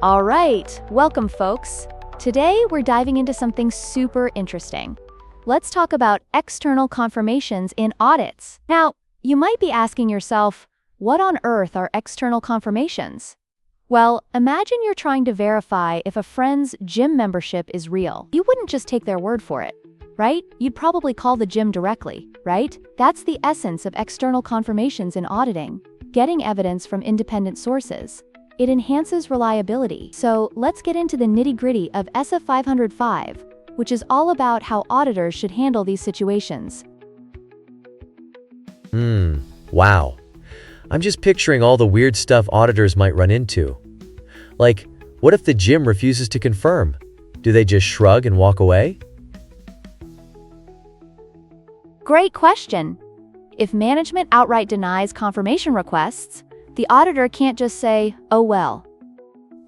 All right, welcome folks. Today we're diving into something super interesting. Let's talk about external confirmations in audits. Now, you might be asking yourself, what on earth are external confirmations? Well, imagine you're trying to verify if a friend's gym membership is real. You wouldn't just take their word for it, right? You'd probably call the gym directly, right? That's the essence of external confirmations in auditing, getting evidence from independent sources. It enhances reliability. So let's get into the nitty-gritty of SA505, which is all about how auditors should handle these situations. Wow. I'm just picturing all the weird stuff auditors might run into. Like, what if the gym refuses to confirm? Do they just shrug and walk away? Great question. If management outright denies confirmation requests, the auditor can't just say, "Oh well."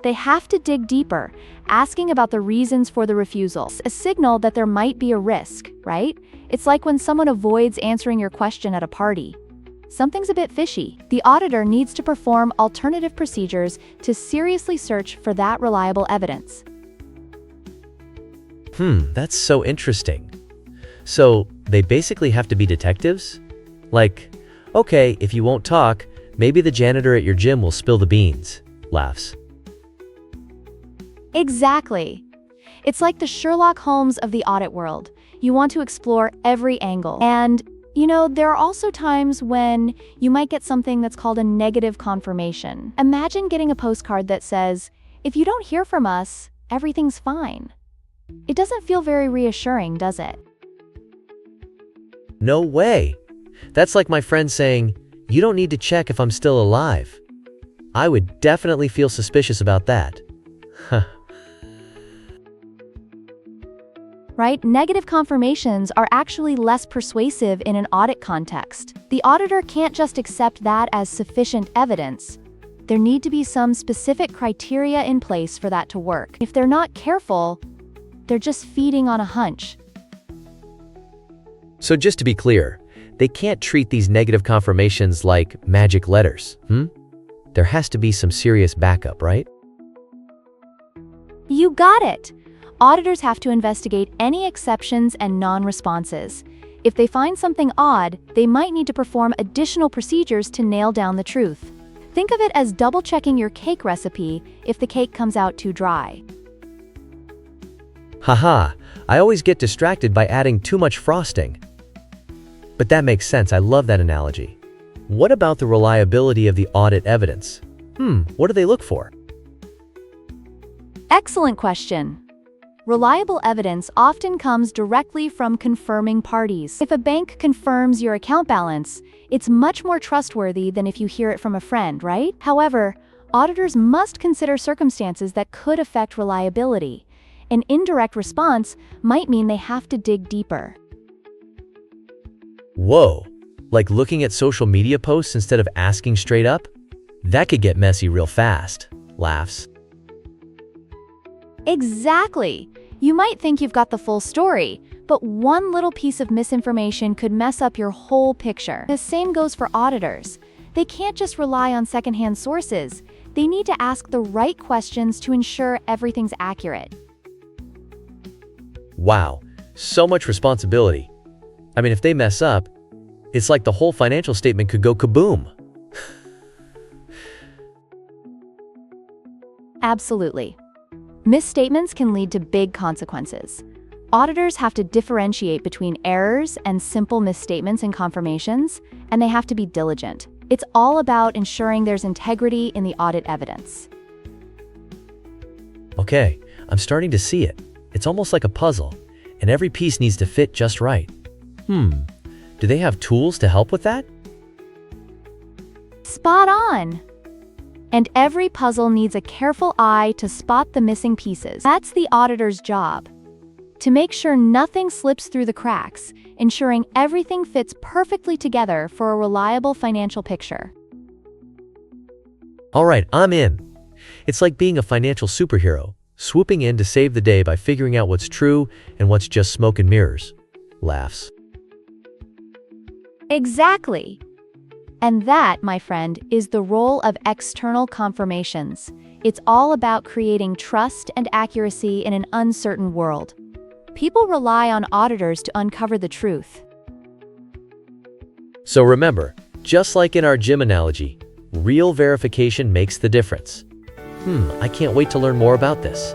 They have to dig deeper, asking about the reasons for the refusal, a signal that there might be a risk, right? It's like when someone avoids answering your question at a party. Something's a bit fishy. The auditor needs to perform alternative procedures to seriously search for that reliable evidence. That's so interesting. So, they basically have to be detectives? Like, okay, if you won't talk, maybe the janitor at your gym will spill the beans. Laughs. Exactly. It's like the Sherlock Holmes of the audit world. You want to explore every angle. And, there are also times when you might get something that's called a negative confirmation. Imagine getting a postcard that says, "If you don't hear from us, everything's fine." It doesn't feel very reassuring, does it? No way. That's like my friend saying, "You don't need to check if I'm still alive." I would definitely feel suspicious about that. Right? Negative confirmations are actually less persuasive in an audit context. The auditor can't just accept that as sufficient evidence. There need to be some specific criteria in place for that to work. If they're not careful, they're just feeding on a hunch. So just to be clear, they can't treat these negative confirmations like magic letters, There has to be some serious backup, right? You got it! Auditors have to investigate any exceptions and non-responses. If they find something odd, they might need to perform additional procedures to nail down the truth. Think of it as double-checking your cake recipe if the cake comes out too dry. Haha, I always get distracted by adding too much frosting. But that makes sense, I love that analogy. What about the reliability of the audit evidence? What do they look for? Excellent question. Reliable evidence often comes directly from confirming parties. If a bank confirms your account balance, it's much more trustworthy than if you hear it from a friend, right? However, auditors must consider circumstances that could affect reliability. An indirect response might mean they have to dig deeper. Whoa, like looking at social media posts instead of asking straight up? That could get messy real fast. Laughs. Exactly. You might think you've got the full story, but one little piece of misinformation could mess up your whole picture. The same goes for auditors. They can't just rely on secondhand sources. They need to ask the right questions to ensure everything's accurate. Wow, so much responsibility. I mean, if they mess up, it's like the whole financial statement could go kaboom. Absolutely. Misstatements can lead to big consequences. Auditors have to differentiate between errors and simple misstatements in confirmations, and they have to be diligent. It's all about ensuring there's integrity in the audit evidence. Okay, I'm starting to see it. It's almost like a puzzle, and every piece needs to fit just right. Do they have tools to help with that? Spot on! And every puzzle needs a careful eye to spot the missing pieces. That's the auditor's job. To make sure nothing slips through the cracks, ensuring everything fits perfectly together for a reliable financial picture. All right, I'm in. It's like being a financial superhero, swooping in to save the day by figuring out what's true and what's just smoke and mirrors. Laughs. Exactly. And that, my friend, is the role of external confirmations. It's all about creating trust and accuracy in an uncertain world. People rely on auditors to uncover the truth. So remember, just like in our gym analogy, real verification makes the difference. I can't wait to learn more about this.